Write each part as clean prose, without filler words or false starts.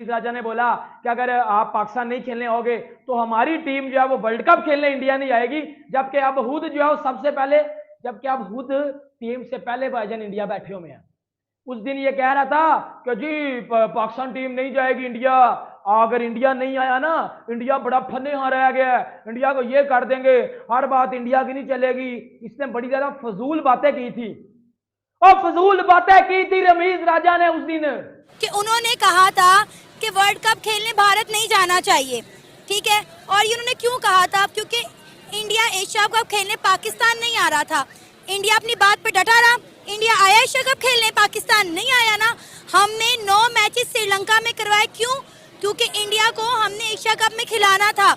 राजा ने बोला कि अगर आप पाकिस्तान नहीं खेलने होगे तो हमारी टीम जो है वो वर्ल्ड कप खेलने इंडिया नहीं आएगी, जबकि अब खुद जो है सबसे पहले, जबकि अब खुद टीम से पहले भाईजान इंडिया बैठे हुए हैं। उस दिन ये कह रहा था कि जी पाकिस्तान टीम नहीं जाएगी इंडिया, अगर इंडिया नहीं आया ना इंडिया बड़ा फन्ने यहाँ रह गया है, इंडिया को ये कर देंगे, हर बात इंडिया की नहीं चलेगी। इसने बड़ी ज्यादा फजूल बातें की थी, और फजूल बातें की थी रमीज राजा ने उस दिन, कि उन्होंने कहा था कि वर्ल्ड कप खेलने भारत नहीं जाना चाहिए, ठीक है। और ये उन्होंने क्यों कहा था? क्योंकि इंडिया एशिया कप खेलने पाकिस्तान नहीं आ रहा था। इंडिया अपनी बात पे डटा रहा, इंडिया आया एशिया कप खेलने, पाकिस्तान नहीं आया ना। हमने 9 मैचेस श्रीलंका में करवाए, क्यों? क्योंकि इंडिया को हमने एशिया कप में खिलाना था।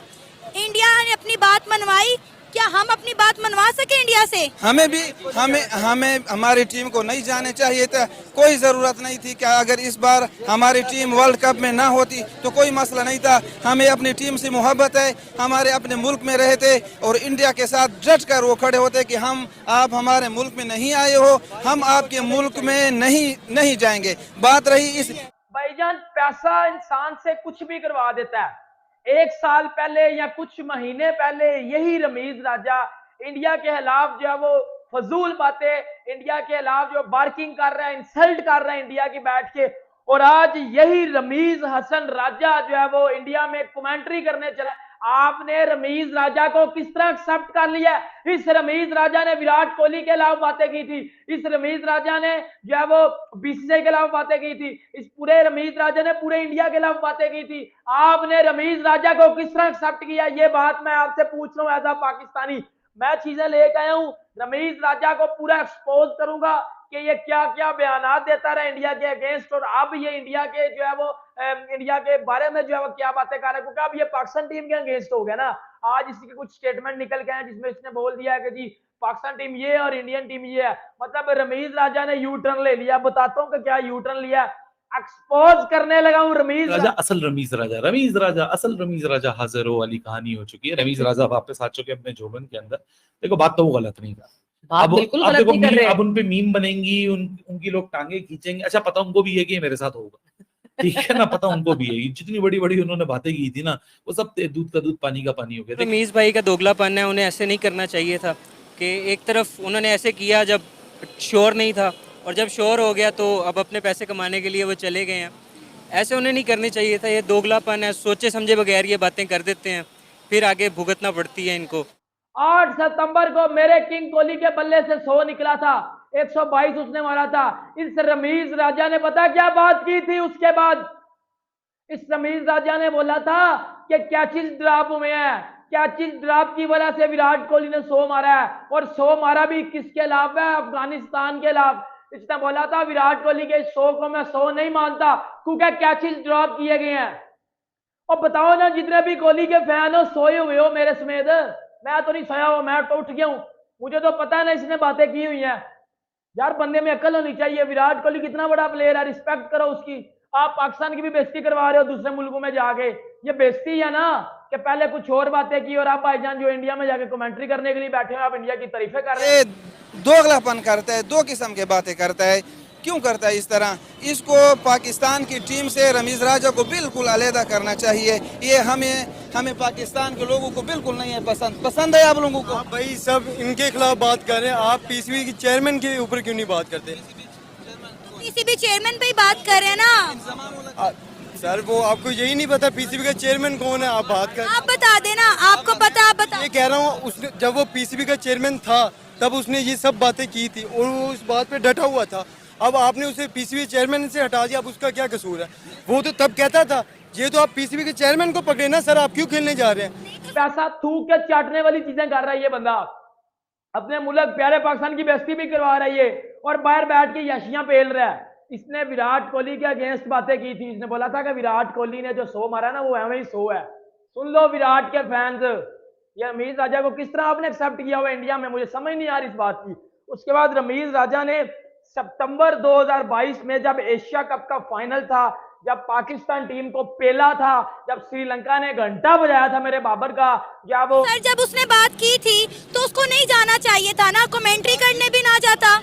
इंडिया ने अपनी बात मनवाई, क्या हम अपनी बात मनवा सके इंडिया से? हमें हमारी टीम को नहीं जाने चाहिए था, कोई जरूरत नहीं थी। क्या अगर इस बार हमारी टीम वर्ल्ड कप में ना होती तो कोई मसला नहीं था। हमें अपनी टीम से मोहब्बत है, हमारे अपने मुल्क में रहते और इंडिया के साथ डट कर वो खड़े होते कि आप हमारे मुल्क में नहीं आए हो, हम आपके मुल्क में नहीं जाएंगे। बात रही इस भाईजान, पैसा इंसान से कुछ भी करवा देता है। 1 साल पहले या कुछ महीने पहले यही रमीज राजा इंडिया के खिलाफ जो है वो फजूल बातें, इंडिया के खिलाफ जो बार्किंग कर रहा है, इंसल्ट कर रहा है इंडिया की बैठ के, और आज यही रमीज हसन राजा जो है वो इंडिया में कमेंट्री करने चला। आपने रमीज राजा को किस तरह एक्सेप्ट कर लिया? इस रमीज राजा ने विराट कोहली के खिलाफ बातें की थी, इस रमीज राजा ने जो है वो बीसीसीआई के खिलाफ बातें की थी, इस पूरे रमीज राजा ने पूरे इंडिया के खिलाफ बातें की थी। आपने रमीज राजा को किस तरह एक्सेप्ट किया? ये बात मैं आपसे पूछ रहा हूं एज अ पाकिस्तानी। मैं चीजें लेकर आया हूं, रमीज राजा को पूरा एक्सपोज करूंगा कि ये क्या क्या बयानात देता रहा इंडिया के अगेंस्ट, और अब ये इंडिया के जो है वो इंडिया के बारे में जो है वो क्या बातें कर रहा है, क्योंकि अब ये पाकिस्तान टीम के अगेंस्ट हो गया ना। आज इसके कुछ स्टेटमेंट निकल गए हैं जिसमें इसने बोल दिया है कि जी पाकिस्तान टीम ये और इंडियन टीम ये है। मतलब रमीज राजा ने यू टर्न ले लिया। बताता हूँ कि क्या यू टर्न लिया, एक्सपोज करने लगा हूँ रमीज राजा असल रमीज राजा असल रमीज राजा हाजिर वाली कहानी हो चुकी है। रमीज राजा वापस आ चुके अपने जोबन के अंदर। देखो बात तो वो गलत नहीं था, अब देखो अब उन पे मीम बनेंगी, उनकी लोग टांगे खींचेंगे। अच्छा पता उनको भी है कि मेरे साथ होगा, ठीक है ना, पता उनको भी है। जितनी बड़ी बड़ी उन्होंने बातें की थी ना, वो सब दूध का दूध पानी का पानी हो गया। रमीज भाई का दोगलापन है, उन्हें ऐसे नहीं करना चाहिए था कि एक तरफ उन्होंने ऐसे किया जब श्योर नहीं था, और जब श्योर हो गया तो अब अपने पैसे कमाने के लिए वो चले गए हैं। ऐसे उन्हें नहीं करनी चाहिए था, ये दोगलापन है। सोचे समझे बगैर ये बातें कर देते हैं, फिर आगे भुगतना पड़ती है इनको। 8 सितंबर को मेरे किंग कोहली के बल्ले से 100 निकला था, 122 उसने मारा था। इस रमीज राजा ने पता क्या बात की थी उसके बाद? इस रमीज राजा ने बोला था कि कैचेस ड्रॉप हुए हैं, कैचेस ड्रॉप की वजह से विराट कोहली ने 100 मारा है, और 100 मारा भी किसके खिलाफ है? अफगानिस्तान के खिलाफ। इसने बोला था विराट कोहली के 100 को मैं 100 नहीं मानता क्योंकि कैचेस ड्रॉप किए गए हैं। और बताओ ना, जितने भी कोहली के फैन हो सोए हुए हो मेरे समेत, मैं तो नहीं सोया हुआ, मैं तो उठ गया हूं। मुझे तो पता है ना इसने बातें की हुई हैं। यार बंदे में अकल होनी चाहिए। विराट कोहली कितना बड़ा प्लेयर है, रिस्पेक्ट करो उसकी। आप पाकिस्तान की भी बेइज्जती करवा रहे हो दूसरे मुल्कों में जाके। ये बेइज्जती है ना कि पहले कुछ और बातें की और आप भाईजान जो इंडिया में जाके कमेंट्री करने के लिए बैठे हो, आप इंडिया की तारीफें कर रहे हैं। दोगलापन करता है, 2 किस्म के बातें करता है। क्यों करता है इस तरह? इसको पाकिस्तान की टीम से रमीज राजा को बिल्कुल अलहदा करना चाहिए। ये हमें पाकिस्तान के लोगों को बिल्कुल नहीं है पसंद है आप लोगों को। आप भाई सब इनके खिलाफ बात कर रहे हैं, आप पीसीबी के चेयरमैन के ऊपर क्यों नहीं बात करते? पीसीबी चेयरमैन पे ही बात कर रहे हैं ना सर। वो आपको यही नहीं पता पीसीबी का चेयरमैन कौन है? आप बात कर, आप बता देना, आपको पता, आप बता। ये कह रहा हूँ, उसने जब वो पीसीबी का चेयरमैन था तब उसने ये सब बातें की थी और वो उस बात पे डटा हुआ था। अब आपने उसे पीसीबी चेयरमैन से हटा दिया, अब उसका क्या कसूर है? वो तो तब कहता था। ये तो आप पीसीबी के चेयरमैन को पकड़े ना सर, आप क्यों खेलने जा रहे हैं? पैसा थूक के चाटने वाली चीजें कर रहा है ये बंदा, अपने मुल्क प्यारे पाकिस्तान की बेइज्जती भी करवा रहा है ये, और बाहर बैठ के यशियां पेल रहा है। इसने विराट कोहली के अगेंस्ट बातें की थी। इसने बोला था कि विराट कोहली ने जो 100 मारा ना वो एवं ही 100 है। सुन लो विराट के फैंस, ये रमीज राजा को किस तरह आपने एक्सेप्ट किया हुआ इंडिया में, मुझे समझ नहीं आ रही इस बात की। उसके बाद रमीज राजा ने सितंबर 2022 में जब एशिया कप का फाइनल था, जब पाकिस्तान टीम को पेला था, जब श्रीलंका ने घंटा बजाया था मेरे बाबर का, जब उसने बात की थी तो उसको नहीं जाना चाहिए था ना, कमेंट्री करने भी ना जाता।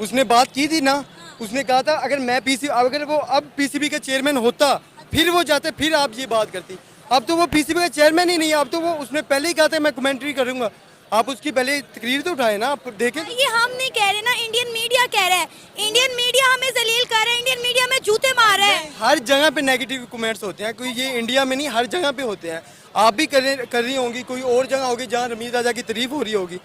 उसने बात की थी ना, उसने कहा था अगर वो अब पीसीबी का चेयरमैन होता फिर वो जाते, फिर आप ये बात करती। अब तो वो पीसीबी का चेयरमैन ही नहीं है, अब तो वो उसने पहले ही कहा था मैं कमेंट्री करूंगा। आप उसकी पहले तकरीर तो उठाए ना, आप देखें। ये हम नहीं कह रहे ना, इंडियन मीडिया कह रहा है। इंडियन मीडिया हमें जलील कर रहा है, इंडियन मीडिया में जूते मार रहा है। हर जगह पे नेगेटिव कमेंट्स होते हैं, कोई ये इंडिया में नहीं, हर जगह पे होते हैं। आप भी कर रही होंगी, कोई और जगह होगी जहाँ रमीज राजा की तारीफ हो रही होगी।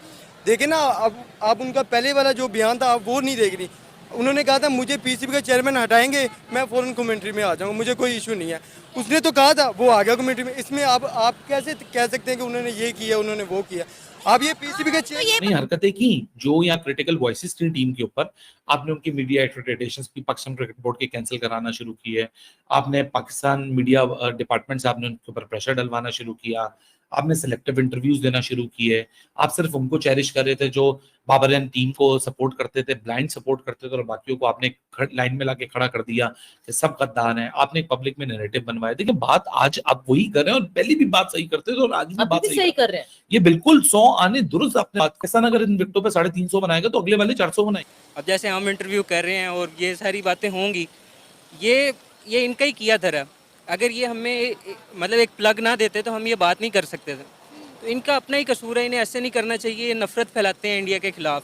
देखे ना, अब आप उनका पहले वाला जो बयान था आप वो नहीं देख रही। उन्होंने कहा था मुझे पीसीबी का चेयरमैन हटाएंगे मैं फौरन कमेंट्री में आ जाऊंगा, मुझे कोई इशू नहीं है। उसने तो कहा था, वो आ गया कमेंट्री में। इसमें आप कैसे कह सकते हैं कि उन्होंने ये किया उन्होंने वो किया। आप ये पीसीबी का नहीं हरकतें की जो यहाँ क्रिटिकल वॉइसेस थी टीम के ऊपर, आपने उनकी मीडिया एक्रेडिटेशंस की पाकिस्तान क्रिकेट बोर्ड के कैंसिल कराना शुरू की है, आपने पाकिस्तान मीडिया डिपार्टमेंट से आपने उनके ऊपर प्रेशर डलवाना शुरू किया, आपने सिलेक्टिव इंटरव्यूज देना शुरू किए, आप सिर्फ उनको चेरिश कर रहे थे जो बाबरियन टीम को सपोर्ट करते थे, ब्लाइंड सपोर्ट करते थे, और बाकियों को आपने लाइन में लाके खड़ा कर दिया कि सब गद्दार हैं। आपने पब्लिक में नैरेटिव बनवाया। देखिए बात आज आप वही कर रहे हैं और पहले भी बात सही करते थे और आज भी बात सही कर रहे हैं। ये बिल्कुल 100 आने दुरुस्त आपने बात। पाकिस्तान अगर इन विकेटों पे 350 बनाएगा तो अगले वाले 400 बनाएंगे। अब जैसे हम इंटरव्यू कर रहे हैं और ये सारी बातें होंगी, ये इनका ही किया था। अगर ये हमें मतलब एक प्लग ना देते तो हम ये बात नहीं कर सकते थे। तो इनका अपना ही कसूर है, इन्हें ऐसे नहीं करना चाहिए। ये नफरत फैलाते हैं इंडिया के खिलाफ।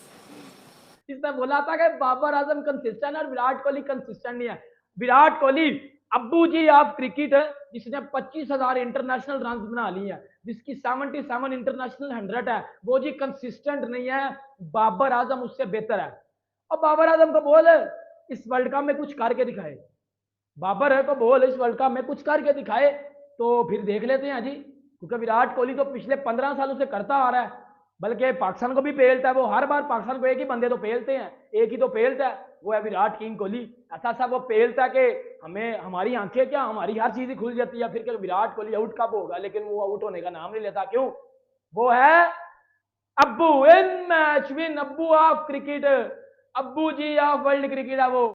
इसने बोला था कि बाबर आजम कंसिस्टेंट और विराट कोहली कंसिस्टेंट नहीं है। विराट कोहली अब्बू जी ऑफ क्रिकेट है, जिसने 25,000 इंटरनेशनल रन बना लिए हैं, जिसकी 77 इंटरनेशनल 100 है, वो जी कंसिस्टेंट नहीं है। बाबर आजम उससे बेहतर है। और बाबर आजम को बोल इस वर्ल्ड कप में कुछ करके दिखाए। बाबर है को बोल इस वर्ल्ड कप में कुछ करके दिखाए तो फिर देख लेते हैं जी। क्योंकि विराट कोहली तो पिछले 15 सालों से करता आ रहा है, बल्कि पाकिस्तान को भी पेलता है। वो हर बार पाकिस्तान को एक ही बंदे तो पेलते हैं, एक ही तो पेलता है, वो है विराट किंग कोहली। ऐसा सा वो पेलता है कि हमें हमारी आंखें क्या हमारी हर चीज ही खुल जाती है। फिर क्या विराट कोहली आउट कब होगा, लेकिन वो आउट होने का नाम नहीं लेता। क्यों? वो है अब्बू इन मैच विन, अब्बू ऑफ क्रिकेट, अब्बू जी ऑफ वर्ल्ड क्रिकेट है वो।